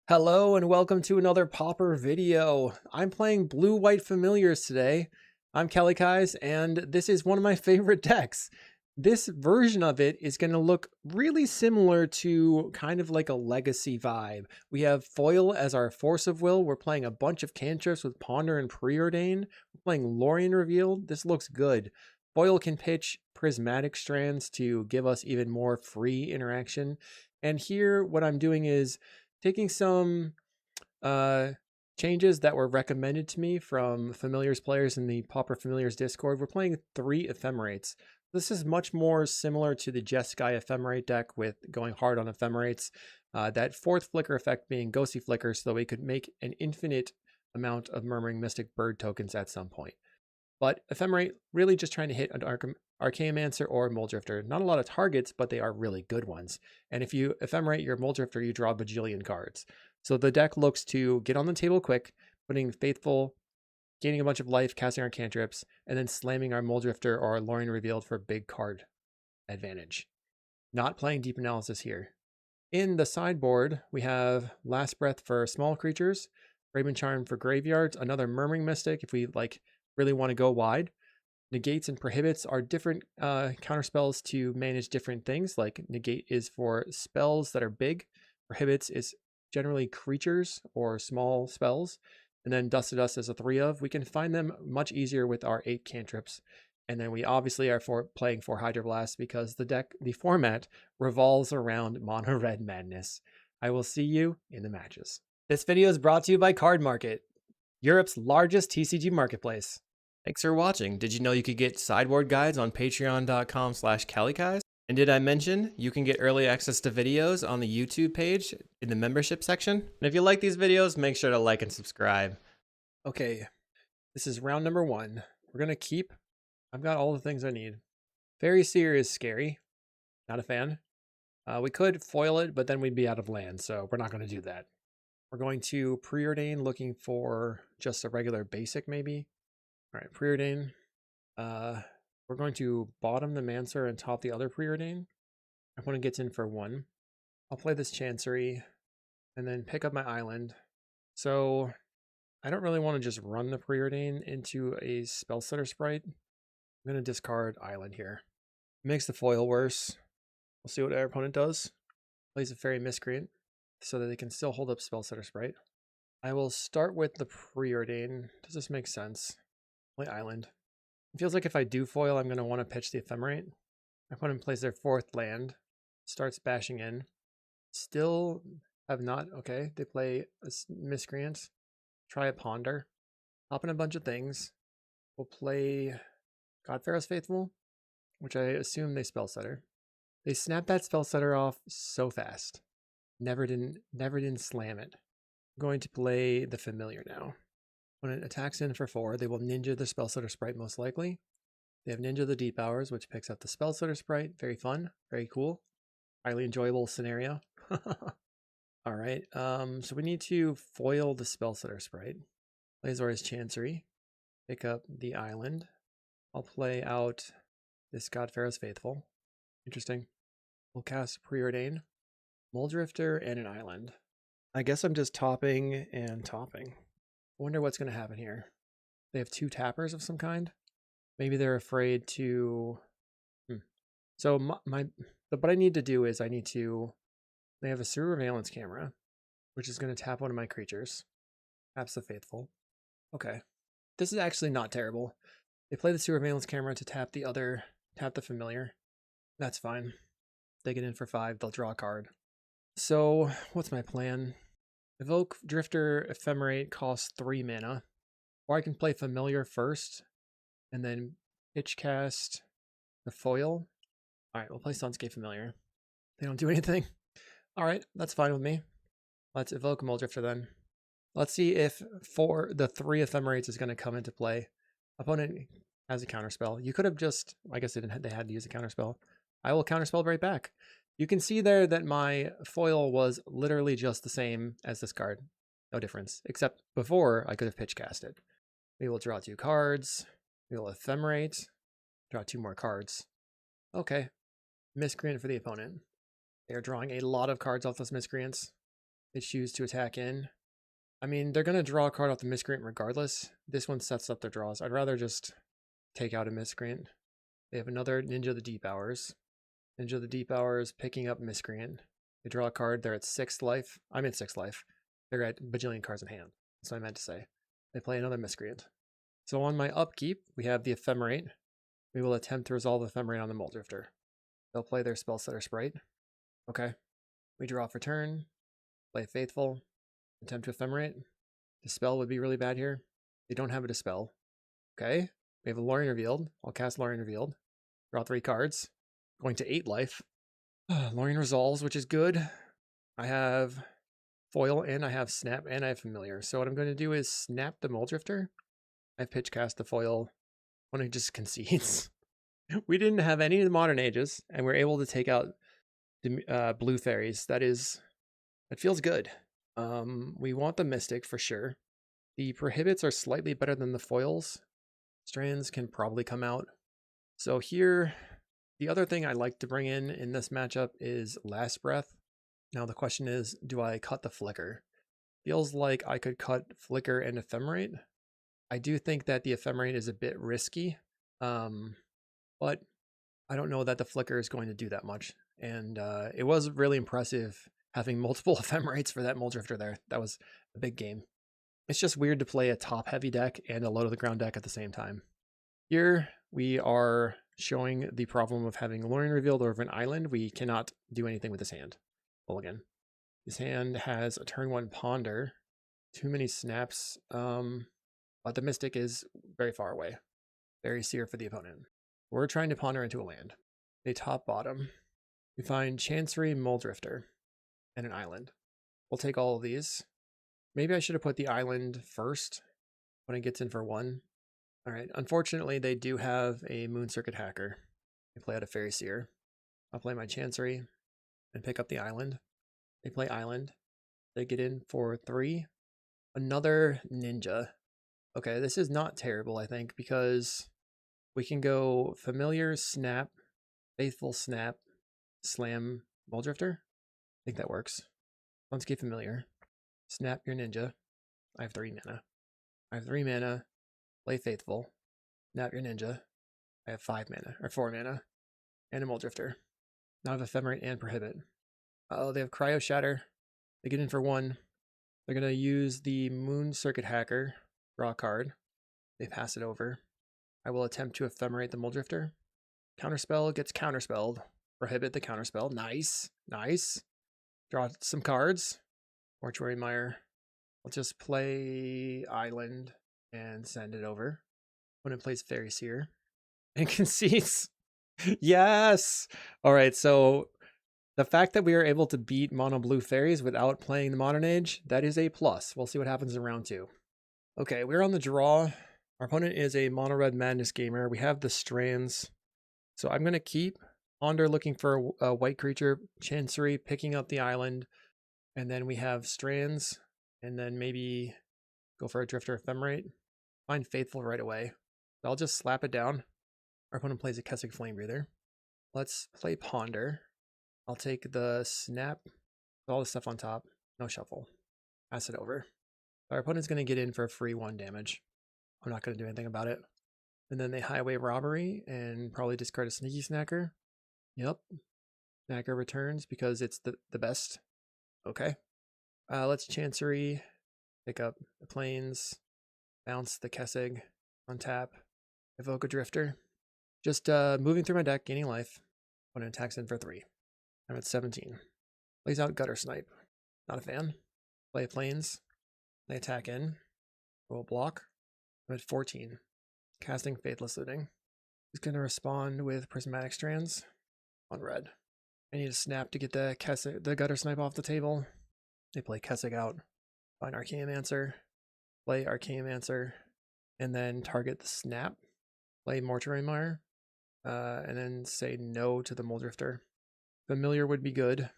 Hello and welcome to another Pauper video. I'm playing Blue-White Familiars today. I'm Kalikaiz and this is one of my favorite decks. This version of it is going to look really similar to kind of like a legacy vibe. We have foil as our force of will. We're playing a bunch of cantrips with ponder and preordain. We're playing Lorien revealed. This looks good. Foil can pitch prismatic strands to give us even more free interaction. And here what I'm doing is taking some changes that were recommended to me from Familiars players in the Pauper Familiars Discord. We're playing 3 ephemerates. This is much more similar to the Jeskai ephemerate deck with going hard on ephemerates. That 4th flicker effect being ghostly flicker so that we could make an infinite amount of Murmuring Mystic bird tokens at some point. But ephemerate really just trying to hit an Archaeomancer or mulldrifter. Not a lot of targets, but they are really good ones. And if you ephemerate your mulldrifter, you draw a bajillion cards. So the deck looks to get on the table quick, putting Faithful, gaining a bunch of life, casting our cantrips, and then slamming our mulldrifter or our Lorien revealed for big card advantage. Not playing deep analysis here. In the sideboard, we have Last Breath for small creatures, Raven Charm for graveyards, another Murmuring Mystic if we really want to go wide. Negates and prohibits are different counterspells to manage different things. Like negate is for spells that are big. Prohibits is generally creatures or small spells. And then Dust to Dust is a 3 of. We can find them much easier with our 8 cantrips. And then we obviously are playing for Hydroblast because the format revolves around mono red madness. I will see you in the matches. This video is brought to you by Card Market, Europe's largest TCG marketplace. Thanks for watching. Did you know you could get sideboard guides on patreon.com/Kalikaiz? And did I mention you can get early access to videos on the YouTube page in the membership section? And if you like these videos, make sure to like and subscribe. Okay, this is round number 1. We're going to keep, I've got all the things I need. Fairy Seer is scary. Not a fan. We could foil it, but then we'd be out of land, so we're not going to do that. We're going to preordain, looking for just a regular basic maybe. All right, preordain. We're going to bottom the Mancer and top the other preordain. Opponent gets in for 1. I'll play this Chancery and then pick up my island. So I don't really want to just run the preordain into a Spellstutter Sprite. I'm going to discard island here. It makes the foil worse. We'll see what our opponent does. Plays a Fairy Miscreant so that they can still hold up Spellstutter Sprite. I will start with the preordain. Does this make sense? Play island. It feels like if I do foil, I'm going to want to pitch the ephemerate. My opponent plays their 4th land, starts bashing in. Still have not, okay, they play a miscreant, try a ponder, hop in a bunch of things. We'll play god-pharoah's Faithful, which I assume they spellstutter. They snap that spellstutter off so fast. Never didn't slam it. I'm going to play the familiar now. When it attacks in for 4, they will ninja the Spellstutter Sprite most likely. They have ninja the Deep Hours, which picks up the Spellstutter Sprite. Very fun, very cool, highly enjoyable scenario. All right, so we need to foil the Spellstutter Sprite. Play Azorius Chancery, pick up the island. I'll play out this god-pharoah's Faithful. Interesting. We'll cast Preordain, Mulldrifter, and an island. I guess I'm just topping and topping. I wonder what's going to happen here. They have 2 tappers of some kind. Maybe they're afraid to... So what I need to do is they have a Surveillance Camera, which is going to tap one of my creatures. Taps the Faithful. Okay. This is actually not terrible. They play the Surveillance Camera to tap the familiar. That's fine. They get in for 5, they'll draw a card. So what's my plan? Evoke Drifter Ephemerate costs 3 mana. Or I can play Familiar first, and then pitch cast the foil. Alright, we'll play Sunscape Familiar. They don't do anything. Alright, that's fine with me. Let's evoke Mulldrifter then. Let's see if the 3 ephemerates is going to come into play. Opponent has a counterspell. You could have just, I guess they had to use a counterspell. I will counterspell right back. You can see there that my foil was literally just the same as this card. No difference, except before I could have pitch cast it. We will draw 2 cards. We will ephemerate. Draw 2 more cards. Okay. Miscreant for the opponent. They are drawing a lot of cards off those miscreants. They choose to attack in. I mean, they're going to draw a card off the miscreant regardless. This one sets up their draws. I'd rather just take out a miscreant. They have another Ninja of the Deep Hours. Ninja of the Deep Hours picking up miscreant. They draw a card. They're at 6th life. I'm at 6th life. They're at bajillion cards in hand. That's what I meant to say. They play another miscreant. So on my upkeep, we have the Ephemerate. We will attempt to resolve Ephemerate on the mulldrifter. They'll play their Spellsetter Sprite. Okay. We draw for turn. Play Faithful. Attempt to Ephemerate. Dispel would be really bad here. They don't have a Dispel. Okay. We have a Lorien Revealed. I'll cast Lorien Revealed. Draw 3 cards. Going to 8 life. Lorien resolves, which is good. I have foil and I have snap and I have familiar. So what I'm going to do is snap the mulldrifter. I've pitch cast the foil. When it just concedes. We didn't have any of the modern ages, and we're able to take out the blue fairies. That feels good. We want the mystic for sure. The prohibits are slightly better than the foils. Strands can probably come out. So here, the other thing I like to bring in this matchup is Last Breath. Now the question is, do I cut the Flicker? Feels like I could cut Flicker and Ephemerate. I do think that the Ephemerate is a bit risky, but I don't know that the Flicker is going to do that much. And it was really impressive having multiple Ephemerates for that mulldrifter there. That was a big game. It's just weird to play a top-heavy deck and a low-to-the-ground deck at the same time. Here we are showing the problem of having Lorien Revealed over an island. We cannot do anything with this hand. Mulligan. This hand has a turn 1 Ponder. Too many snaps. But the Mystic is very far away. Very seer for the opponent. We're trying to ponder into a land. They top bottom. We find Chancery, Mulldrifter, and an island. We'll take all of these. Maybe I should have put the island first when it gets in for 1. All right. Unfortunately, they do have a Moon Circuit Hacker. They play out a Fairy Seer. I'll play my Chancery and pick up the island. They play island. They get in for 3. Another Ninja. Okay, this is not terrible, I think, because we can go Familiar, Snap, Faithful, Snap, Slam, Mulldrifter. I think that works. Let's get Familiar. Snap your Ninja. I have 3 mana. I have 3 mana. Play Faithful. Snap your Ninja. I have 5 mana, or 4 mana. And a Mulldrifter. Now I have Ephemerate and Prohibit. Oh, they have Cryo Shatter. They get in for 1. They're going to use the Moon Circuit Hacker. Draw a card. They pass it over. I will attempt to Ephemerate the Mulldrifter. Counterspell gets counterspelled. Prohibit the counterspell. Nice. Nice. Draw some cards. Mortuary Mire. I'll just play Island and send it over. Opponent plays Fairy Seer. And concedes. Yes! Alright, so the fact that we are able to beat mono blue fairies without playing the Modern Age, that is a plus. We'll see what happens in round 2. Okay, we're on the draw. Our opponent is a mono-red Madness gamer. We have the Strands. So I'm going to keep Ponder looking for a white creature, Chancery picking up the island, and then we have Strands, and then maybe go for a Drifter Ephemerate. Find Faithful right away. So I'll just slap it down. Our opponent plays a Kessig Flame Breather. Let's play Ponder. I'll take the Snap, all the stuff on top, no shuffle. Pass it over. Our opponent's going to get in for a free 1 damage. I'm not going to do anything about it. And then they Highway Robbery and probably discard a Sneaky Snacker. Yep. Snacker returns because it's the best. Okay. Let's Chancery. Pick up the Plains. Bounce the Kessig. Untap. Evoke a Drifter. Just moving through my deck, gaining life. Opponent attacks in for 3. I'm at 17. Plays out Gutter Snipe. Not a fan. Play Plains. They attack in. Roll block. I'm at 14. Casting Faithless Looting. He's going to respond with Prismatic Strands on red. I need a snap to get the Gutter Snipe off the table. They play Kessig out. Find Archaeomancer. Play Archaeomancer. And then target the snap. Play Mortuary Mire. And then say no to the Mulldrifter. Familiar would be good. Our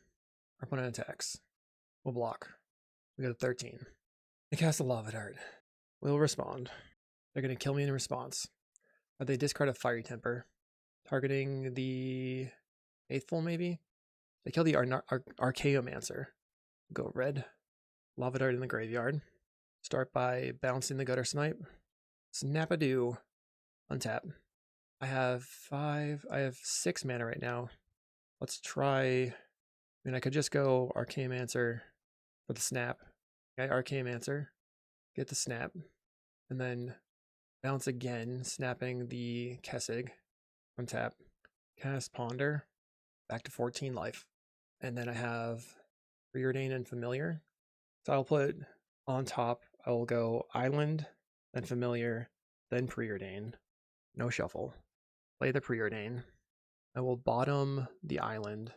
opponent attacks. We'll block. We got a 13. They cast a Lava Dart. We'll respond. They're going to kill me in response. They discard a Fiery Temper. Targeting the Faithful, maybe? They kill the Archaeomancer. Go red. Lava Dart in the graveyard. Start by bouncing the Gutter Snipe. Snap-a-doo. Untap. I have 6 mana right now. Let's try, I mean, I could just go Archaeomancer for the snap. Okay, Archaeomancer. Get the snap. And then bounce again, snapping the Kessig. Untap. Cast Ponder. Back to 14 life. And then I have Preordain and Familiar. So I'll put on top, I will go Island, then Familiar, then Preordain. No shuffle. Play the Preordain. I will bottom the Island,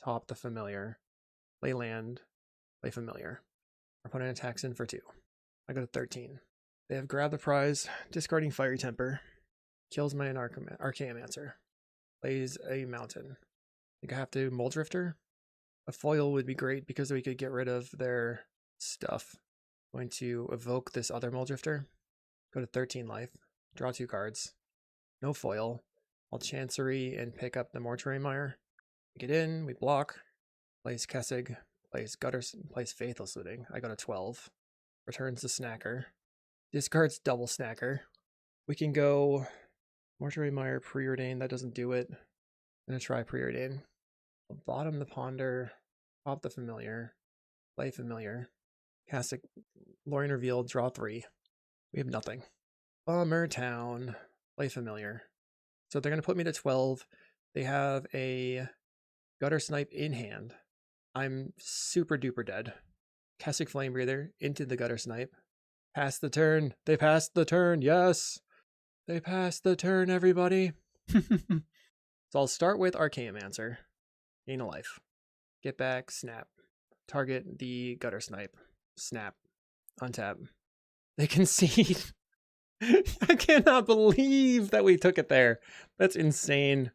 top the Familiar, play land, play Familiar. Our opponent attacks in for 2. I go to 13. They have Grab the Prize, discarding Fiery Temper, kills my Archaeomancer, plays a Mountain. I think I have to mulldrifter. A foil would be great because we could get rid of their stuff. I'm going to evoke this other mulldrifter. Go to 13 life. Draw 2 cards. No foil. I'll Chancery and pick up the Mortuary Mire. Get in, we block. Plays Kessig. Plays Gutters. Plays Faithless Looting. I go to 12. Returns the Snacker. Discards double Snacker. We can go Mortuary Mire, Preordain. That doesn't do it. I'm going to try Preordain. I'll bottom the Ponder. Pop the Familiar. Play Familiar. Cast a Lorien Reveal. Draw 3. We have nothing. Bummer Town. Play Familiar. So they're going to put me to 12. They have a Gutter Snipe in hand. I'm super duper dead. Kessig Flame Breather into the Gutter Snipe. Pass the turn. They passed the turn. Yes. They passed the turn, everybody. So I'll start with Archaeomancer. Gain a life. Get back. Snap. Target the Gutter Snipe. Snap. Untap. They concede. I cannot believe that we took it there. That's insane.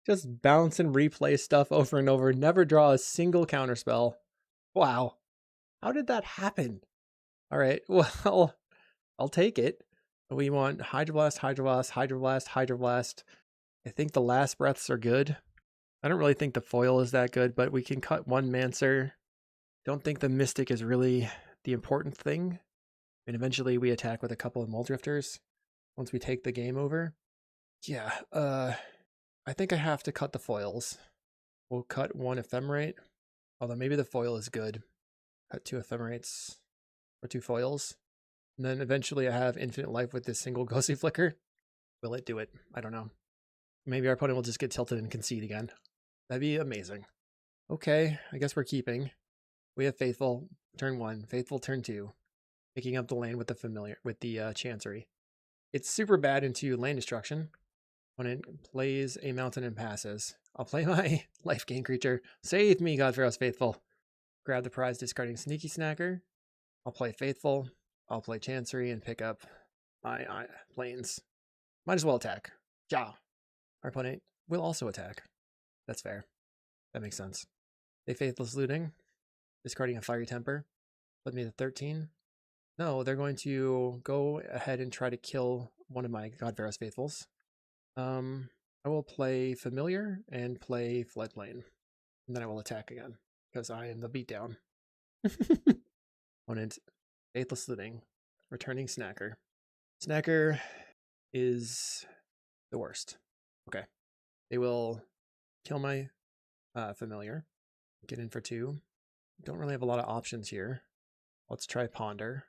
Just bounce and replay stuff over and over. Never draw a single counterspell. Wow. How did that happen? All right. Well, I'll take it. We want Hydroblast, Hydroblast, Hydroblast, Hydroblast. I think the last breaths are good. I don't really think the foil is that good, but we can cut 1 Mancer. Don't think the Mystic is really the important thing. And eventually we attack with a couple of mulldrifters once we take the game over. Yeah, I think I have to cut the foils. We'll cut 1 Ephemerate, although maybe the foil is good. Cut 2 Ephemerates or 2 foils. And then eventually I have infinite life with this single Ghostly Flicker. Will it do it? I don't know. Maybe our opponent will just get tilted and concede again. That'd be amazing. Okay, I guess we're keeping. We have Faithful, turn 1. Faithful, turn 2. Picking up the land with the Familiar, with the Chancery. It's super bad into land destruction. When it plays a mountain and passes, I'll play my life gain creature. Save me, God-pharoah's Faithful. Grab the prize, discarding Sneaky Snacker. I'll play Faithful. I'll play Chancery and pick up my planes. Might as well attack. Ja. Our opponent will also attack. That's fair. That makes sense. They Faithless Looting. Discarding a Fiery Temper. Put me to 13. No, they're going to go ahead and try to kill one of my God-pharoah's Faithfuls. I will play Familiar and play Floodplain. And then I will attack again, because I am the beatdown. Opponent, Faithless Looting. Returning Snacker. Snacker is the worst. Okay. They will kill my Familiar. Get in for 2. Don't really have a lot of options here. Let's try Ponder.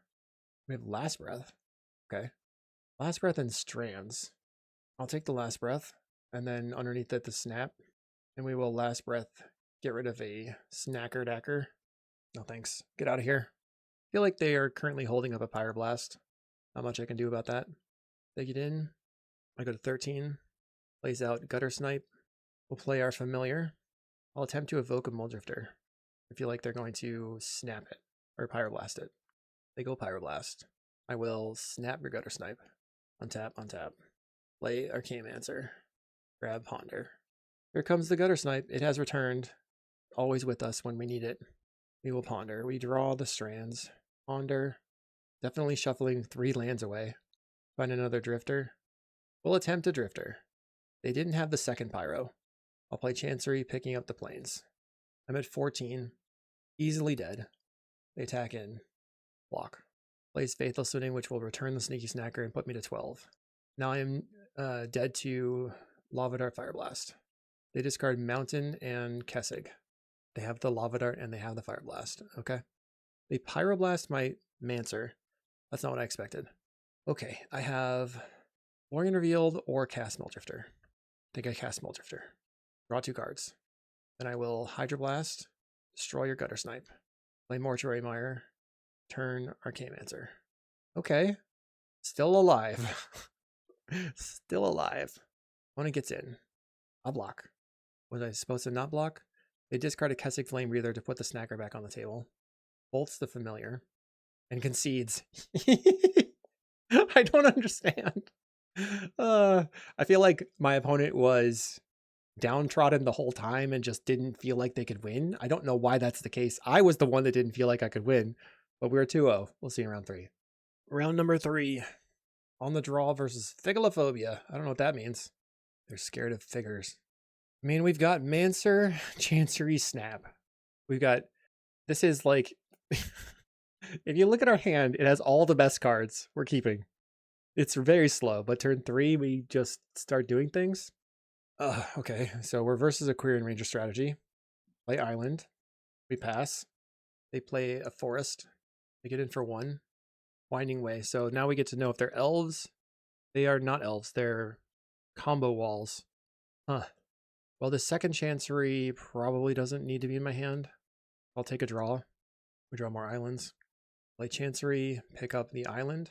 We have Last Breath. Okay. Last Breath and Strands. I'll take the Last Breath, and then underneath it the Snap. And we will Last Breath get rid of a Snacker Dacker. No thanks. Get out of here. I feel like they are currently holding up a Pyroblast. Not much I can do about that. They get in. I go to 13. Plays out Gutter Snipe. We'll play our Familiar. I'll attempt to evoke a Mulldrifter. I feel like they're going to snap it, or Pyroblast it. They go Pyroblast. I will snap your Gutter Snipe. Untap, untap. Play Archaeomancer. Grab Ponder. Here comes the Gutter Snipe. It has returned. Always with us when we need it. We will Ponder. We draw the Strands. Ponder. Definitely shuffling 3 lands away. Find another Drifter. We'll attempt a Drifter. They didn't have the second Pyro. I'll play Chancery, picking up the planes. I'm at 14. Easily dead. They attack in. Block. Plays Faithful Swing, which will return the Sneaky Snacker and put me to 12. Now I am dead to Lava Dart Fire Blast. They discard Mountain and Kessig. They have the Lava Dart and they have the Fire Blast. Okay. They Pyroblast my Mancer. That's not what I expected. Okay, I have Lorien Revealed or cast Mulldrifter. I think I cast Mulldrifter. Draw 2 cards. Then I will Hydroblast, destroy your Gutter Snipe, play Mortuary Mire, turn Arcane-Mancer. Okay, still alive. Still alive. Opponent gets in. I'll block. Was I supposed to not block? They discard a Kessig Flame Breather to put the Snacker back on the table. Bolts the Familiar. And concedes. I don't understand. I feel like my opponent was downtrodden the whole time and just didn't feel like they could win. I don't know why that's the case. I was the one that didn't feel like I could win, but we were 2-0. We'll see in round 3. Round number 3. On the draw versus Figalophobia. I don't know what that means. They're scared of figures. I mean, we've got Mancer, Chancery, Snap. We've got... This is like... If you look at our hand, it has all the best cards we're keeping. It's very slow, but turn 3, we just start doing things. Okay, so we're versus a Query and Ranger strategy. Play Island. We pass. They play a Forest. They get in for 1. Winding Way. So now we get to know if they're elves. They are not elves. They're combo walls. Huh. Well, the second Chancery probably doesn't need to be in my hand. I'll take a draw. We draw more islands. Play Chancery, pick up the island.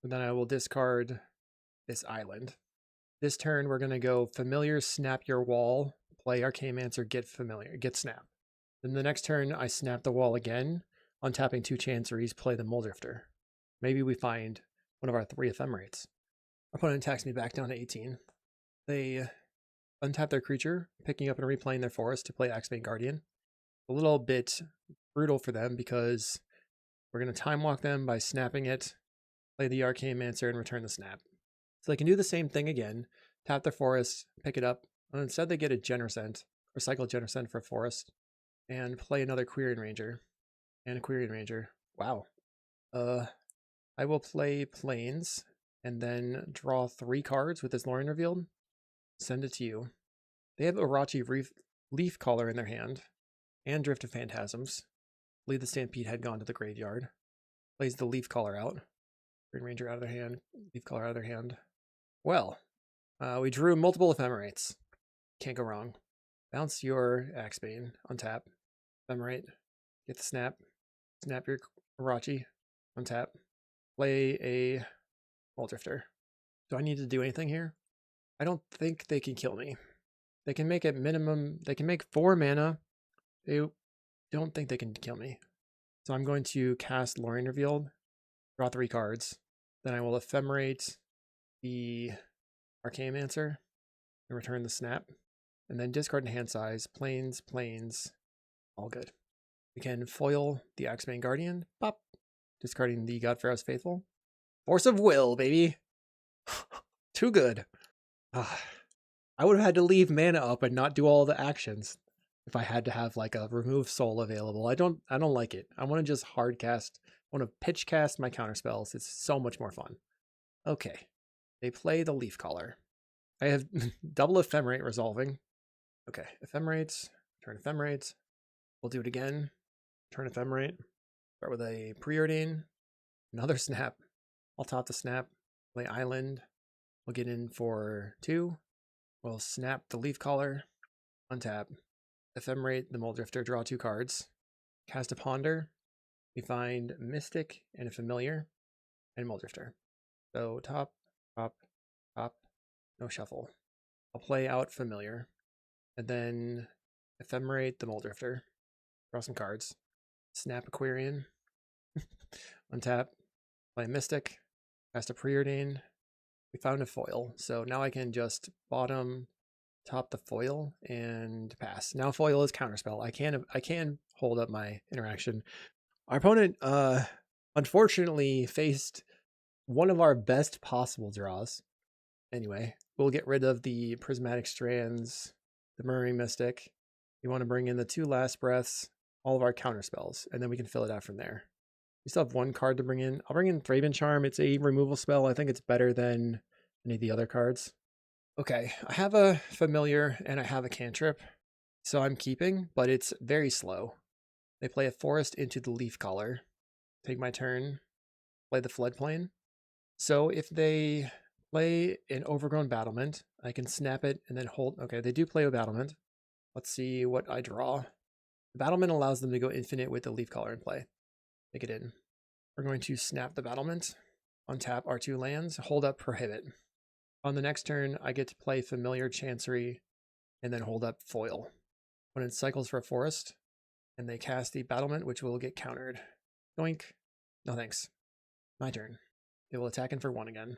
And then I will discard this island. This turn, we're going to go Familiar, Snap your wall, play Arcane-Mancer, get Familiar, get Snap. Then the next turn, I snap the wall again, untapping 2 Chanceries, play the Mulldrifter. Maybe we find one of our 3 Ephemerates. Our opponent attacks me back down to 18. They untap their creature, picking up and replaying their forest to play Axebane Guardian. A little bit brutal for them because we're going to time walk them by snapping it, play the Arcane-Mancer, and return the snap. So they can do the same thing again, tap their forest, pick it up, and instead they get a Genersent, recycle Genersent for forest, and play another Query and Ranger, and a Query and Ranger. Wow. I will play Plains, and then draw 3 cards with this Lorien Revealed, send it to you. They have Irachi Leaf Caller in their hand, and Drift of Phantasms. Lead the Stampede Head gone to the graveyard. Plays the Leaf Caller out. Green Ranger out of their hand. Leaf Caller out of their hand. Well, we drew multiple Ephemerates. Can't go wrong. Bounce your Axebane. Untap. Ephemerate. Get the snap. Snap your Irachi. Untap. Play a Mulldrifter. Do I need to do anything here? I don't think they can kill me. They can make it minimum. They can make 4 mana. They don't think they can kill me. So I'm going to cast Lorien Revealed. Draw 3 cards. Then I will Ephemerate the Arcane-Mancer and return the snap. And then discard in hand size. Plains, Plains. All good. We can foil the Axebane Guardian. Pop. Discarding the god-pharoah's Faithful. Force of Will, baby. Too good. I would have had to leave mana up and not do all the actions if I had to have like a remove soul available. I don't like it. I want to just hard cast. I want to pitch cast my counter spells. It's so much more fun. Okay. They play the Leaf Caller. I have double Ephemerate resolving. Okay. Ephemerates. Turn Ephemerates. We'll do it again. Turn Ephemerate. Start with a preordain. Another snap. I'll top the snap. Play Island. We'll get in for 2. We'll snap the Leaf Caller. Untap. Ephemerate the Mulldrifter. Draw 2 cards. Cast a Ponder. We find Mystic and a Familiar. And Mulldrifter. So top, top, top. No shuffle. I'll play out Familiar. And then Ephemerate the Mulldrifter. Draw some cards. Snap Aquarian. Untap. Play Mystic. Cast a Preordain. We found a foil. So now I can just bottom top the foil and pass. Now foil is counterspell. I can hold up my interaction. Our opponent unfortunately faced one of our best possible draws. Anyway, we'll get rid of the Prismatic Strands, the Murmuring Mystic. You want to bring in the 2 Last Breaths, all of our counter spells, and then we can fill it out from there. We still have one card to bring in. I'll bring in Thraben Charm. It's a removal spell. I think it's better than any of the other cards. Okay, I have a familiar and I have a cantrip, so I'm keeping, but it's very slow. They play a forest into the leaf collar. Take my turn, play the floodplain. So if they play an overgrown battlement, I can snap it and then hold. Okay, they do play a battlement. Let's see what I draw. The battlement allows them to go infinite with the leaf collar in play. Take it in. We're going to snap the battlement, untap our 2 lands, hold up prohibit. On the next turn, I get to play familiar chancery and then hold up foil. When it cycles for a forest, and they cast the battlement, which will get countered. Doink. No thanks. My turn. They will attack in for 1 again.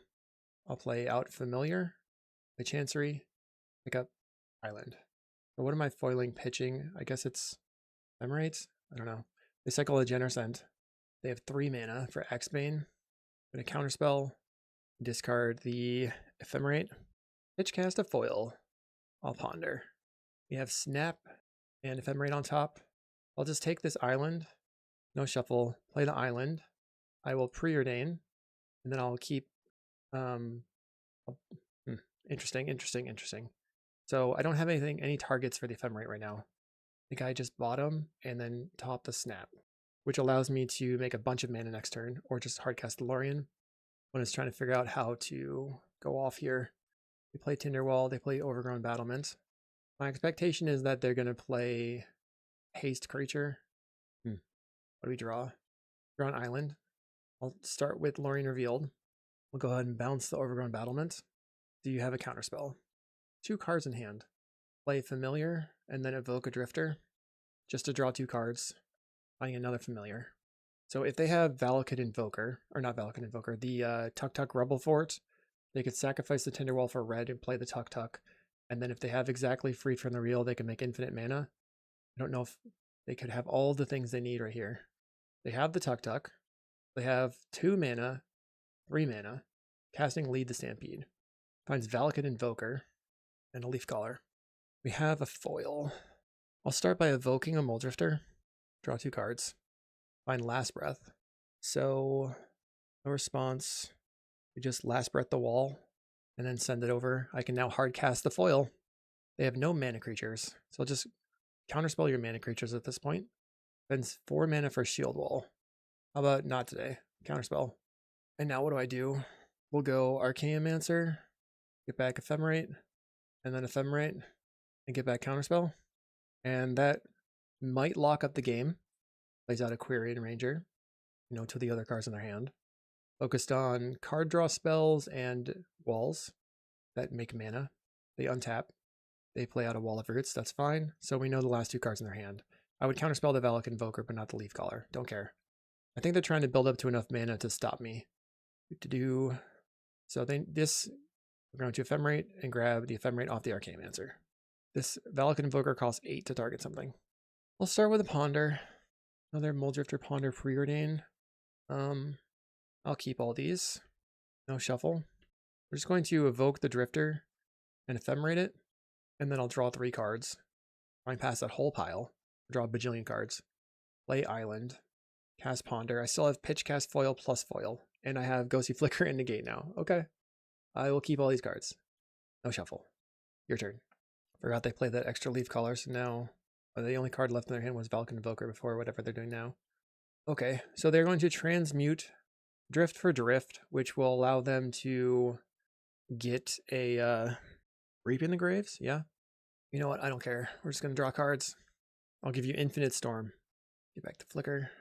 I'll play out familiar, play chancery, pick up island. So what am I foiling, pitching? I guess it's ephemerate? I don't know. They cycle a generous end. They have 3 mana for Axbane. I'm going to counterspell, discard the ephemerate, pitch cast a foil. I'll ponder. We have snap and ephemerate on top. I'll just take this island, no shuffle, play the island. I will preordain, and then I'll keep. Interesting. So I don't have any targets for the ephemerate right now. I think I just bottom and then top the snap, which allows me to make a bunch of mana next turn, or just hardcast the Lorien when it's trying to figure out how to go off here. They play Tinderwall, they play Overgrown Battlement. My expectation is that they're going to play Haste Creature. What do we draw? Draw an island. I'll start with Lorien Revealed. We'll go ahead and bounce the Overgrown Battlement. Do you have a counterspell? 2 cards in hand. Play Familiar, and then evoke a Drifter, just to draw 2 cards. Finding another Familiar. So if they have Valakut Invoker, or not Valakut Invoker, the Tuk Tuk Rebel Fort, they could sacrifice the Tinderwall for red and play the Tuk Tuk. And then if they have exactly Freed from the Real, they can make infinite mana. I don't know if they could have all the things they need right here. They have the Tuk Tuk. They have 2 mana, 3 mana, casting Lead the Stampede. Finds Valakut Invoker and a Leaf Collar. We have a foil. I'll start by evoking a mulldrifter. Draw 2 cards. Find Last Breath. So, no response. We just Last Breath the wall and then send it over. I can now hard cast the foil. They have no mana creatures, so I'll just counterspell your mana creatures at this point. Spends 4 mana for Shield Wall. How about not today? Counterspell. And now what do? We'll go Archaeomancer, get back Ephemerate, and then Ephemerate, and get back Counterspell. And that might lock up the game. Plays out a Quirion Ranger, to the other cards in their hand. Focused on card draw spells and walls that make mana. They untap. They play out a Wall of Roots. That's fine. So we know the last 2 cards in their hand. I would counterspell the Valak Invoker, but not the Leaf Collar. Don't care. I think they're trying to build up to enough mana to stop me. So we're going to Ephemerate and grab the Ephemerate off the Archaeomancer. This Valak Invoker costs 8 to target something. We'll start with a Ponder. Another Mulldrifter Ponder Preordain. I'll keep all these. No shuffle. We're just going to evoke the Drifter and Ephemerate it, and then I'll draw 3 cards. Going past that whole pile. Draw a bajillion cards. Play Island. Cast Ponder. I still have Pitch, Cast, Foil, plus Foil. And I have Ghostly Flicker and Negate now. Okay. I will keep all these cards. No shuffle. Your turn. Forgot they played that extra Leaf Collar, so now the only card left in their hand was Valak Invoker before whatever they're doing now. Okay, so they're going to transmute Drift for Drift, which will allow them to get a Reap in the Graves. Yeah. You know what? I don't care. We're just going to draw cards. I'll give you Infinite Storm. Get back to Flicker.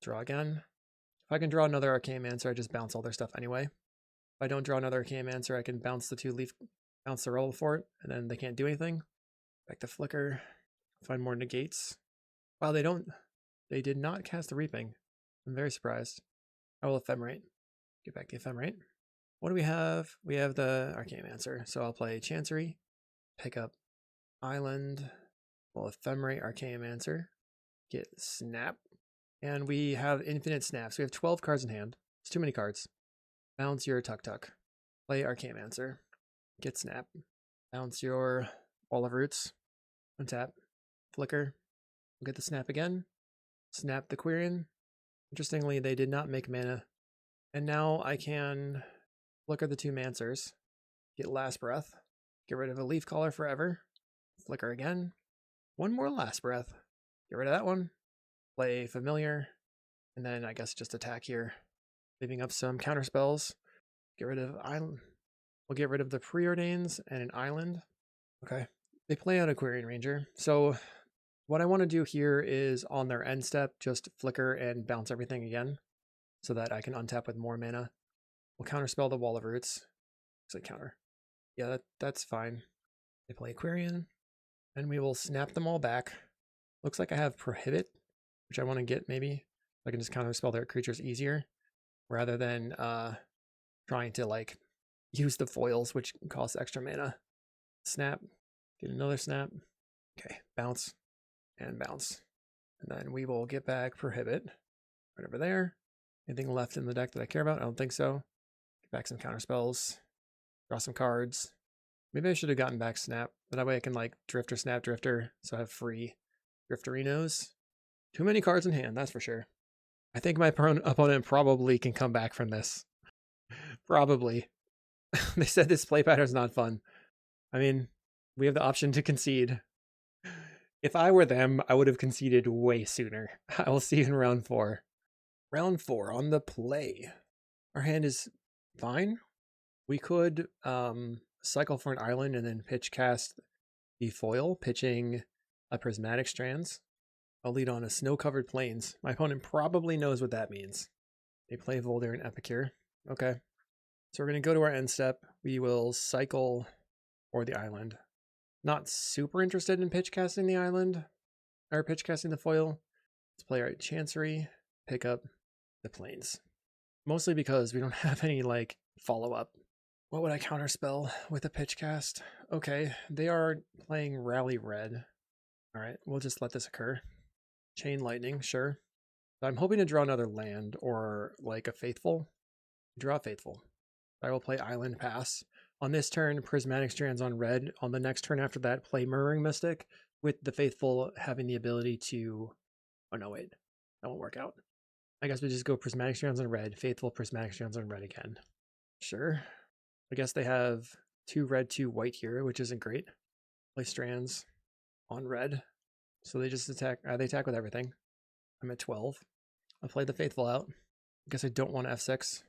Draw again. If I can draw another Archaeomancer, I just bounce all their stuff anyway. If I don't draw another Archaeomancer, I can bounce bounce the Rebel Fort, and then they can't do anything. Back to Flicker. Find more negates. Wow, they did not cast the Reaping. I'm very surprised. I will Ephemerate. Get back to Ephemerate. What do we have? We have the Archaeomancer. So I'll play Chancery. Pick up Island. We'll Ephemerate Archaeomancer. Get Snap. And we have infinite snaps. We have 12 cards in hand. It's too many cards. Bounce your Tuk Tuk. Play Archaeomancer. Get Snap. Bounce your Wall of Roots. Untap. Flicker. We'll get the Snap again. Snap the Quirion. Interestingly, they did not make mana. And now I can look at the 2 Mancers, get Last Breath, get rid of a Leaf Caller forever, flicker again, 1 more Last Breath, get rid of that one, play Familiar, and then I guess just attack here, leaving up some counter spells. Get rid of Island. We'll get rid of the preordains and an island. Okay. They play out a Quirion Ranger. So what I want to do here is on their end step, just flicker and bounce everything again so that I can untap with more mana. We'll counterspell the Wall of Roots. Looks like counter. Yeah, that's fine. They play Quirion, and we will snap them all back. Looks like I have Prohibit, which I want to get maybe. I can just counterspell their creatures easier rather than trying to like use the foils, which costs extra mana. Snap, get another snap. Okay, bounce and bounce. And then we will get back Prohibit right over there. Anything left in the deck that I care about? I don't think so. Get back some counter spells. Draw some cards. Maybe I should have gotten back Snap. That way I can like Drifter, Snap, Drifter. So I have free Drifterinos. Too many cards in hand, that's for sure. I think my opponent probably can come back from this. Probably. They said this play pattern is not fun. I mean, we have the option to concede. If I were them, I would have conceded way sooner. I will see you in round 4. Round 4 on the play. Our hand is fine. We could cycle for an island and then pitch cast the foil, pitching a Prismatic Strands. I'll lead on a Snow-Covered Plains. My opponent probably knows what that means. They play Volder and Epicure. Okay. So we're going to go to our end step. We will cycle for the island. Not super interested in pitch casting the island, or pitch casting the foil. Let's play our Chancery, pick up the Plains. Mostly because we don't have any like follow-up. What would I counterspell with a pitch cast? Okay, they are playing Rally Red. All right, we'll just let this occur. Chain Lightning, sure. I'm hoping to draw another land or like a Faithful. Draw Faithful. I will play Island, pass. On this turn, Prismatic Strands on red. On the next turn after that, play Murmuring Mystic with the Faithful having the ability to... Oh no, wait. That won't work out. I guess we just go Prismatic Strands on red, Faithful, Prismatic Strands on red again. Sure. I guess they have 2 red, 2 white here, which isn't great. Play Strands on red. So they just attack. They attack with everything. I'm at 12. I'll play the Faithful out. I guess I don't want F6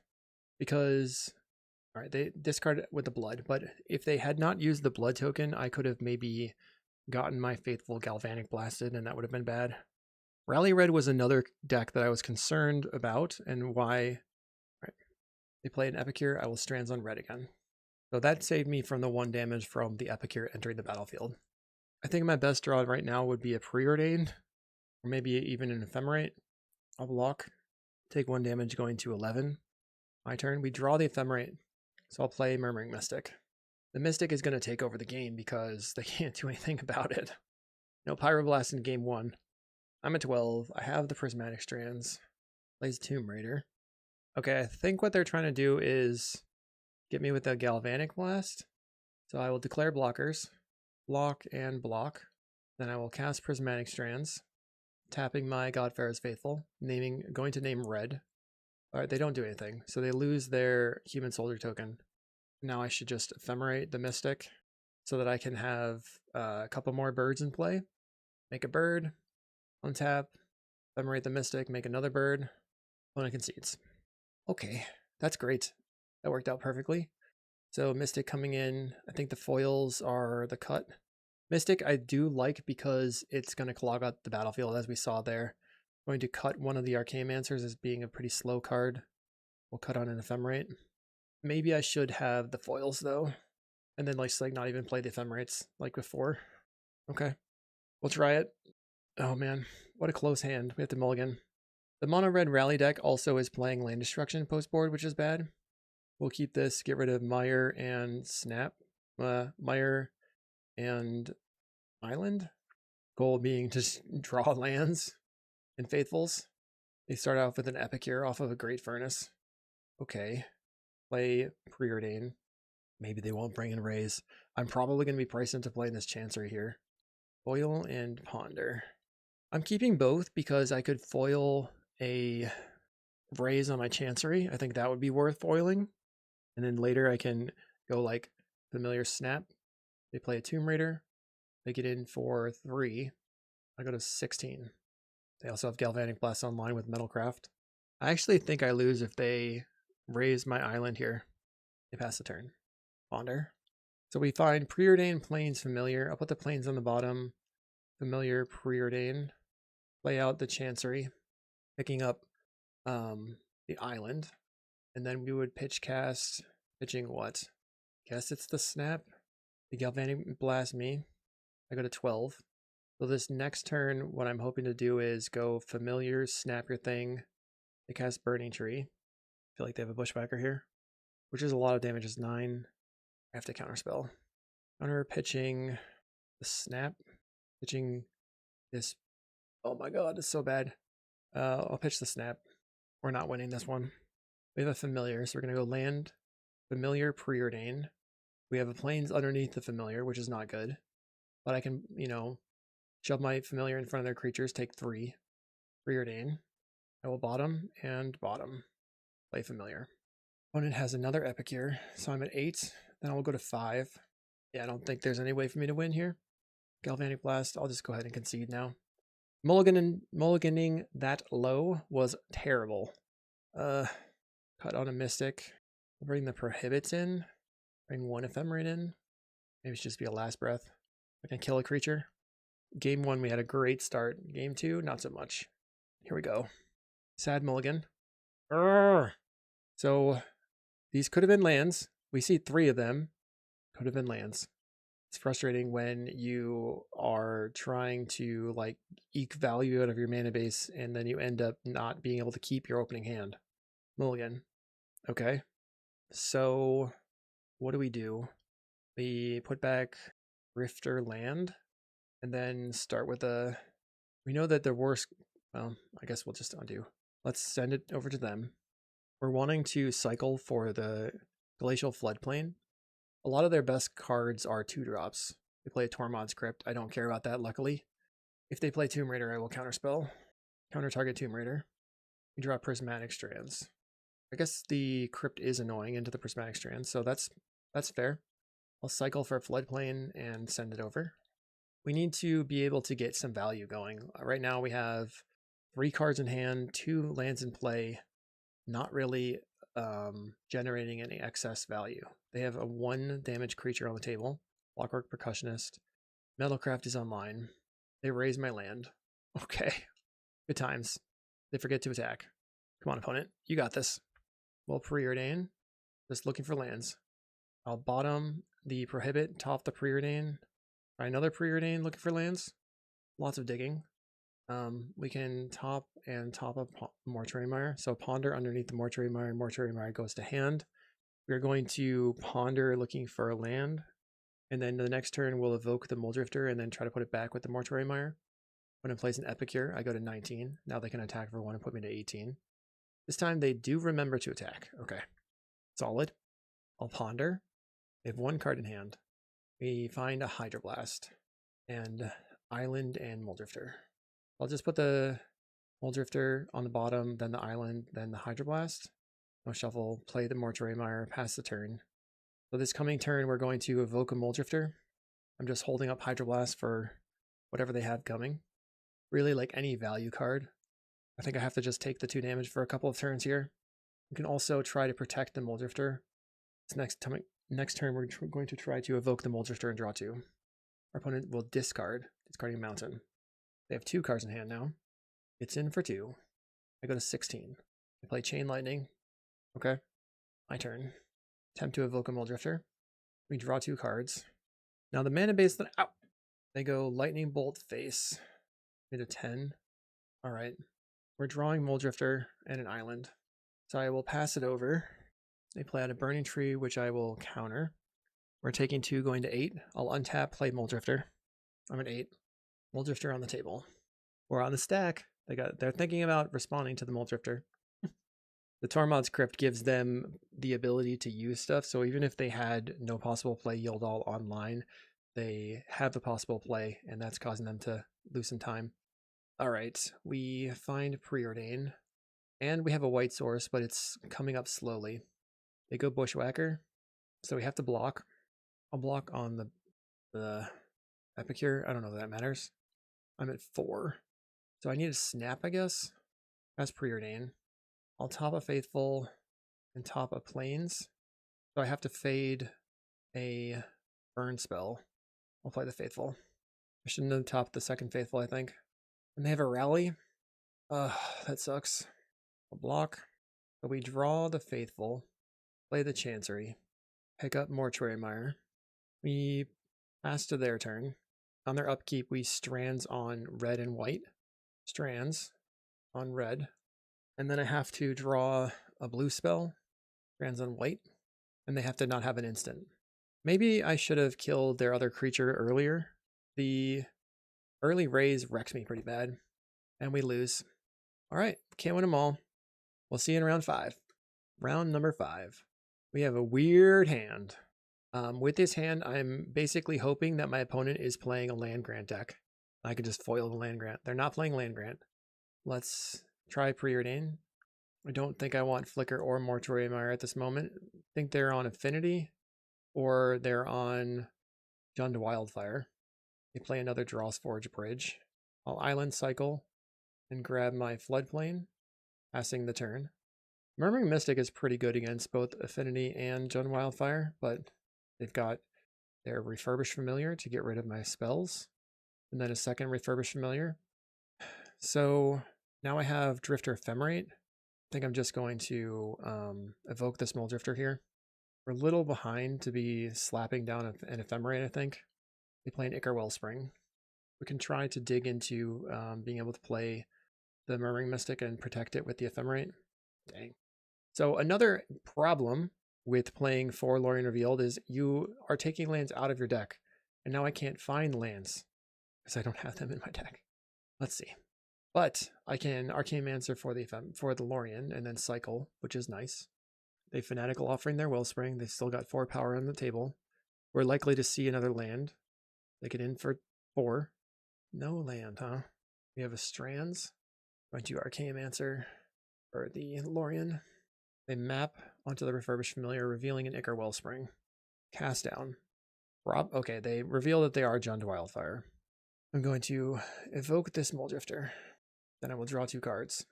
because... All right, they discard it with the blood, but if they had not used the blood token, I could have maybe gotten my Faithful Galvanic blasted, and that would have been bad. Rally Red was another deck that I was concerned about, and why. All right, they play an Epicure. I will Strands on red again. So that saved me from the 1 damage from the Epicure entering the battlefield. I think my best draw right now would be a Preordain, or maybe even an Ephemerate. I'll block, take 1 damage going to 11. My turn. We draw the Ephemerate. So I'll play Murmuring Mystic. The Mystic is going to take over the game because they can't do anything about it. No Pyroblast in game 1. I'm at 12. I have the Prismatic Strands. Plays Tomb Raider. Okay, I think what they're trying to do is get me with the Galvanic Blast. So I will declare blockers. Block and block. Then I will cast Prismatic Strands. Tapping my god-pharoah's Faithful. Going to name red. Alright, they don't do anything, so they lose their Human Soldier token. Now I should just Ephemerate the Mystic so that I can have a couple more birds in play. Make a bird, untap, Ephemerate the Mystic, make another bird, opponent concedes. Okay, that's great. That worked out perfectly. So Mystic coming in, I think the foils are the cut. Mystic I do like because it's going to clog out the battlefield as we saw there. Going to cut one of the Archaimancers as being a pretty slow card. We'll cut on an Ephemerate. Maybe I should have the foils though. And then like not even play the Ephemerates like before. Okay. We'll try it. Oh man, what a close hand. We have to mulligan. The mono red rally deck also is playing land destruction post board, which is bad. We'll keep this, get rid of Mire and Snap. Mire and Island. Goal being to draw lands. And Faithfuls, they start off with an Epicure off of a Great Furnace. Okay. Play Preordain. Maybe they won't bring in Raise. I'm probably going to be priced into playing this Chancery here. Foil and Ponder. I'm keeping both because I could foil a raise on my Chancery. I think that would be worth foiling. And then later I can go like Familiar Snap. They play a Tomb Raider. They get in for 3. I go to 16. They also have Galvanic Blast online with Metalcraft. I actually think I lose if they raise my island here. They pass the turn. Ponder. So we find Preordain, Plains, Familiar. I'll put the Plains on the bottom. Familiar, Preordain. Play out the Chancery, picking up the island. And then we would pitch cast, pitching what? Guess it's the Snap. The Galvanic Blast me. I go to 12. So this next turn, what I'm hoping to do is go Familiar, Snap your thing. They cast Burning Tree. I feel like they have a Bushwhacker here, which is a lot of damage. It's 9. I have to counterspell. Counter pitching the Snap. Pitching this. Oh my god, it's so bad. I'll pitch the Snap. We're not winning this one. We have a Familiar, so we're going to go land, Familiar, Preordain. We have a Plains underneath the Familiar, which is not good. But I can, shove my Familiar in front of their creatures, take 3. Preordain. I will bottom and bottom. Play Familiar. Opponent has another Epicure, so I'm at 8. Then I'll go to 5. Yeah, I don't think there's any way for me to win here. Galvanic Blast, I'll just go ahead and concede now. Mulliganing that low was terrible. Cut on a Mystic. I'll bring the Prohibits in. Bring 1 Ephemerate in. Maybe it should just be a Last Breath. I can kill a creature. Game 1, we had a great start. Game 2, not so much. Here we go. Sad mulligan. Urgh. So these could have been lands. We see 3 of them. Could have been lands. It's frustrating when you are trying to like eke value out of your mana base and then you end up not being able to keep your opening hand. Mulligan. Okay. So what do? We put back Rifter land and then start with a... We know that the worst... Well, I guess we'll just undo. Let's send it over to them. We're wanting to cycle for the Glacial Floodplain. A lot of their best cards are 2-drops. They play a Tormod's Crypt. I don't care about that, luckily. If they play Tomb Raider, I will counterspell. Counter target Tomb Raider. We draw Prismatic Strands. I guess the Crypt is annoying into the Prismatic Strands, so that's fair. I'll cycle for Floodplain and send it over. We need to be able to get some value going. Right now we have 3 cards in hand, 2 lands in play, not really generating any excess value. They have a 1 damage creature on the table. Clockwork Percussionist. Metalcraft is online. They raise my land. Okay. Good times. They forget to attack. Come on, opponent. You got this. Well, Preordain. Just looking for lands. I'll bottom the Prohibit, top the Preordain. Try another Preordain looking for lands. Lots of digging. We can top up Mortuary Mire. So ponder underneath the Mortuary Mire, and Mortuary Mire goes to hand. We're going to ponder looking for a land. And then the next turn we'll evoke the mulldrifter and then try to put it back with the Mortuary Mire. When it plays an Epicure, I go to 19. Now they can attack for 1 and put me to 18. This time they do remember to attack. Okay. Solid. I'll ponder. They have 1 card in hand. We find a Hydroblast and Island and Mulldrifter. I'll just put the Mulldrifter on the bottom, then the Island, then the Hydroblast. No shuffle, play the Mortuary Mire, pass the turn. So this coming turn, we're going to evoke a Mulldrifter. I'm just holding up Hydroblast for whatever they have coming. Really, like any value card. I think I have to just take the 2 damage for a couple of turns here. You can also try to protect the Mulldrifter. This next turn, we're going to try to evoke the Mulldrifter and draw 2. Our opponent will discarding Mountain. They have 2 cards in hand now. It's in for 2. I go to 16. I play Chain Lightning. Okay. My turn. Attempt to evoke a Mulldrifter. We draw 2 cards. Now the mana base, they go Lightning Bolt face. Made a 10. Alright. We're drawing Mulldrifter and an island. So I will pass it over. They play out a Burning Tree, which I will counter. We're taking 2, going to 8. I'll untap, play Mulldrifter. I'm at 8. Mulldrifter on the table. We're on the stack. They're thinking about responding to the Mulldrifter. The Tormod's Crypt gives them the ability to use stuff, so even if they had no possible play Yildal online, they have the possible play, and that's causing them to lose some time. All right, we find preordain, and we have a white source, but it's coming up slowly. They go bushwhacker, so we have to block. I'll block on the epicure. I don't know if that matters. I'm at 4, so I need a snap, I guess. That's preordain. I'll top a faithful and top a plains, so I have to fade a burn spell. I'll play the faithful. I shouldn't have topped the second faithful, I think. And they have a rally. That sucks. I'll block. So we draw the faithful, play the chancery, pick up mortuary mire. We pass to their turn. On their upkeep, we strands on red and white. Strands on red. And then I have to draw a blue spell. Strands on white. And they have to not have an instant. Maybe I should have killed their other creature earlier. The early raise wrecks me pretty bad. And we lose. Alright, can't win them all. We'll see you in round 5. Round number 5. We have a weird hand. With this hand, I'm basically hoping that my opponent is playing a land grant deck. I can just foil the land grant. They're not playing land grant. Let's try preordain. I don't think I want flicker or mortuary mire at this moment. I think they're on affinity or they're on Jund Wildfire. They play another Draw's Forge bridge. I'll island cycle and grab my floodplain, passing the turn. Murmuring Mystic is pretty good against both affinity and Jund Wildfire, but they've got their refurbished familiar to get rid of my spells, and then a second refurbished familiar. So now I have Drifter Ephemerate. I think I'm just going to evoke this mulldrifter here. We're a little behind to be slapping down an Ephemerate, I think. They play an Ichor Wellspring. We can try to dig into being able to play the Murmuring Mystic and protect it with the Ephemerate. Dang. So another problem with playing for Lorien Revealed is you are taking lands out of your deck. And now I can't find lands because I don't have them in my deck. Let's see. But I can Arcane-Mancer for the Lorien and then cycle, which is nice. They Fanatical Offering their Wellspring. They still got 4 power on the table. We're likely to see another land. They get in for 4. No land, huh? We have a Strands. Going to Arcane-Mancer for the Lorien. They map onto the refurbished familiar, revealing an Ichor Wellspring. Cast down. Okay, they reveal that they are Jund Wildfire. I'm going to evoke this mulldrifter. Then I will draw 2 cards.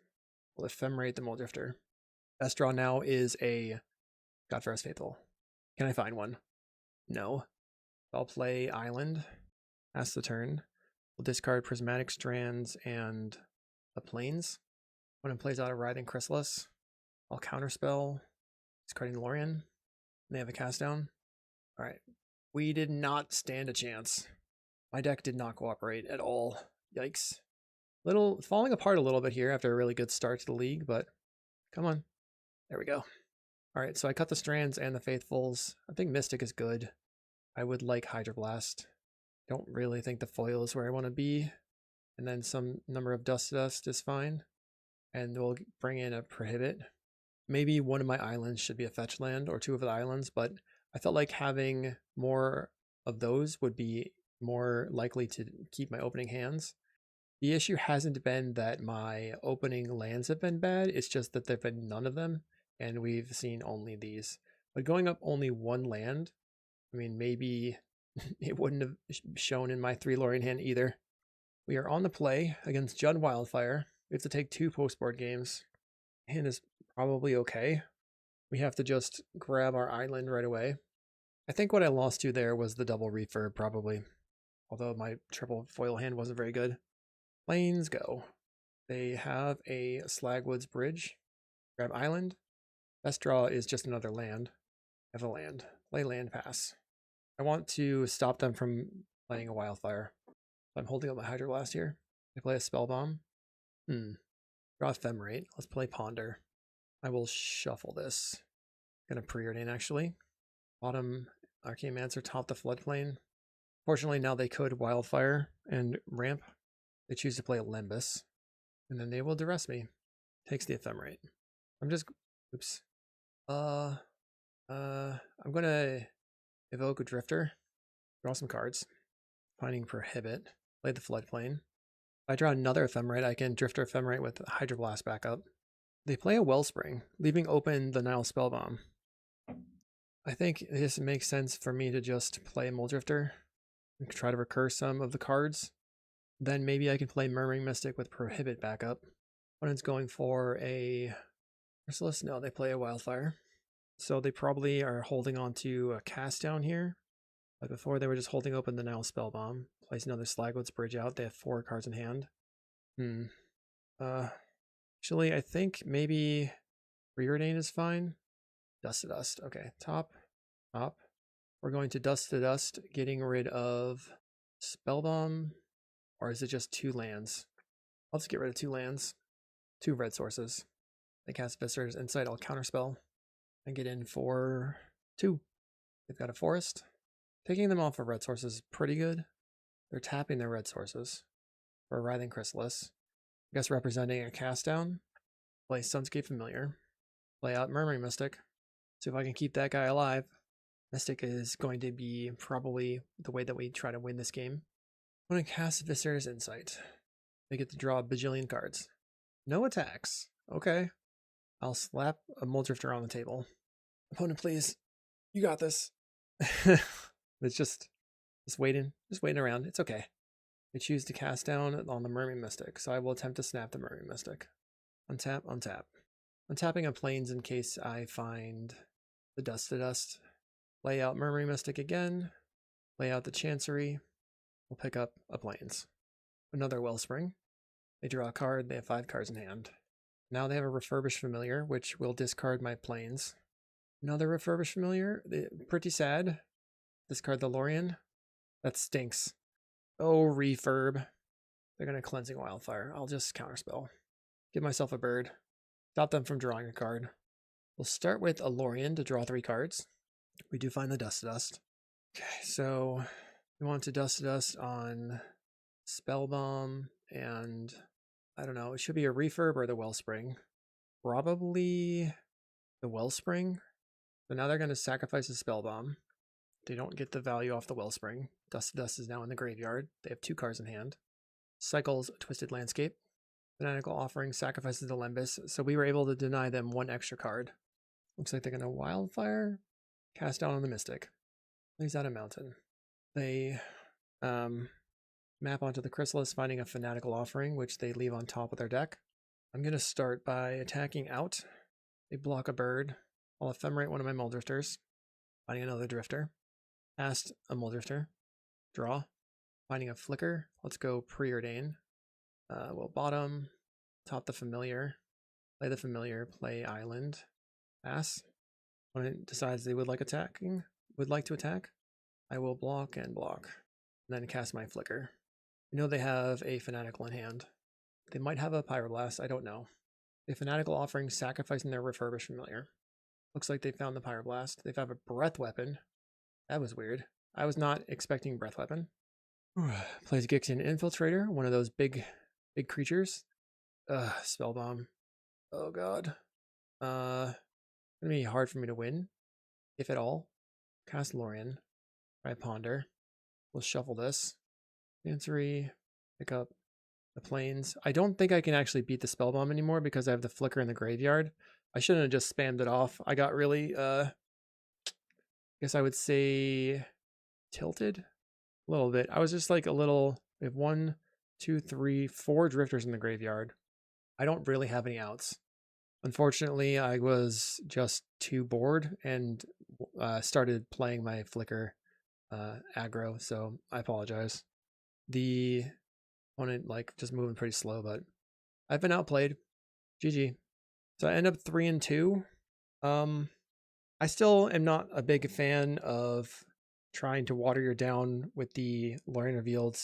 We'll ephemerate the mulldrifter. Best draw now is a god-pharoah's Faithful. Can I find one? No. I'll play Island. Pass the turn. We'll discard Prismatic Strands and the Plains. When it plays out a Writhing Chrysalis, I'll counterspell, discarding Lorien. They have a cast down. Alright. We did not stand a chance. My deck did not cooperate at all. Yikes. Falling apart a little bit here after a really good start to the league, but come on. There we go. Alright, so I cut the Strands and the Faithfuls. I think Mystic is good. I would like Hydroblast. Don't really think the foil is where I want to be. And then some number of Dust is fine. And we'll bring in a Prohibit. Maybe one of my islands should be a fetch land, or 2 of the islands, but I felt like having more of those would be more likely to keep my opening hands. The issue hasn't been that my opening lands have been bad, it's just that there have been none of them, and we've seen only these. But going up only 1 land, I mean, maybe it wouldn't have shown in my 3 Lorien hand either. We are on the play against Jund Wildfire. We have to take 2 post-board games. Hand is probably okay. We have to just grab our island right away. I think what I lost to there was the double refurb, probably. Although my triple foil hand wasn't very good. Plains go. They have a Slagwoods Bridge. Grab island. Best draw is just another land. I have a land. Play land, pass. I want to stop them from playing a Wildfire. I'm holding up my Hydroblast here. I play a Spellbomb. Draw Ephemerate. Let's play Ponder. I will shuffle this. Gonna preordain actually. Bottom Arcane-Mancer, top the Floodplain. Fortunately, now they could Wildfire and ramp. They choose to play Limbus. And then they will duress me. Takes the Ephemerate. I'm just... Oops. I'm gonna evoke a Drifter. Draw some cards. Finding Prohibit. Play the Floodplain. I draw another ephemerate, I can drifter ephemerate with Hydroblast backup. They play a Wellspring, leaving open the Nile Spellbomb. I think this makes sense for me to just play Mulldrifter and try to recur some of the cards. Then maybe I can play Murmuring Mystic with Prohibit backup. Opponent's going for a Merciless. No, they play a Wildfire. So they probably are holding on to a Cast Down here. Like before, they were just holding open the Nile Spellbomb. Place another Slagwood's Bridge out. They have 4 cards in hand. Actually, I think maybe Preordain is fine. Dust to Dust. Okay, top. We're going to Dust to Dust, getting rid of Spellbomb. Or is it just 2 lands? I'll just get rid of 2 lands. 2 red sources. They cast Viscer's Insight, I'll counterspell. And get in for 2. They've got a Forest. Taking them off of red sources is pretty good. They're tapping their red sources for a Writhing Chrysalis. I guess representing a cast down. Play Sunscape Familiar. Play out Murmuring Mystic. See if I can keep that guy alive. Mystic is going to be probably the way that we try to win this game. I'm going to cast Viscer's Insight. They get to draw a bajillion cards. No attacks. Okay. I'll slap a Mulldrifter on the table. Opponent, please. You got this. It's just waiting around. It's okay. I choose to cast down on the Murmuring Mystic, so I will attempt to snap the Murmuring Mystic. Untap, untap. I'm tapping on Plains in case I find the Dust to Dust. Lay out Murmuring Mystic again. Lay out the Chancery. We'll pick up a Plains. Another Wellspring. They draw a card. They have 5 cards in hand. Now they have a Refurbished Familiar, which will discard my Plains. Another Refurbished Familiar. Pretty sad. Discard the Lorien. That stinks. Oh, refurb. They're going to Cleansing Wildfire. I'll just counterspell. Give myself a bird. Stop them from drawing a card. We'll start with a Lorien to draw 3 cards. We do find the Dust to Dust. Okay, so we want to Dust to Dust on Spellbomb and I don't know, it should be a refurb or the Wellspring. Probably the Wellspring. So now they're going to sacrifice a Spellbomb. They don't get the value off the Wellspring. Dust to Dust is now in the graveyard. They have 2 cards in hand. Cycles Twisted Landscape. Fanatical Offering sacrifices the Limbus, so we were able to deny them 1 extra card. Looks like they're going to Wildfire, cast down on the Mystic. Lays out a Mountain. They map onto the Chrysalis, finding a Fanatical Offering, which they leave on top of their deck. I'm going to start by attacking out. They block a bird. I'll ephemerate one of my Mulldrifters. Finding another Drifter. Cast a Mulldrifter. Draw. Finding a Flicker. Let's go Preordain. We'll bottom. Top the Familiar. Play the Familiar. Play Island. Pass. When it decides they would like to attack, I will block and block. And then cast my Flicker. I know they have a Fanatical in hand. They might have a Pyroblast, I don't know. A Fanatical Offering sacrificing their Refurbished Familiar. Looks like they found the Pyroblast. They have a Breath Weapon. That was weird. I was not expecting Breath Weapon. Plays Gixin Infiltrator, one of those big creatures. Spellbomb. Oh god. It's gonna be hard for me to win, if at all. Cast Lorien. Try Ponder. We'll shuffle this. Chancery. Pick up the Plains. I don't think I can actually beat the Spellbomb anymore because I have the Flicker in the graveyard. I shouldn't have just spammed it off. I got really, I guess I would say tilted a little bit. I was just like a little, we have 1, 2, 3, 4 Drifters in the graveyard. I don't really have any outs. Unfortunately, I was just too bored and started playing my Flicker aggro, so I apologize. The opponent just moving pretty slow, but I've been outplayed. GG. So I end up 3-2. I still am not a big fan of trying to water you down with the Lorien Revealed.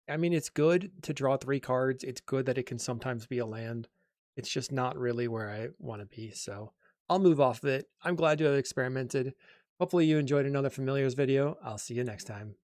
I mean, it's good to draw 3 cards. It's good that it can sometimes be a land. It's just not really where I want to be. So I'll move off of it. I'm glad to have experimented. Hopefully you enjoyed another Familiars video. I'll see you next time.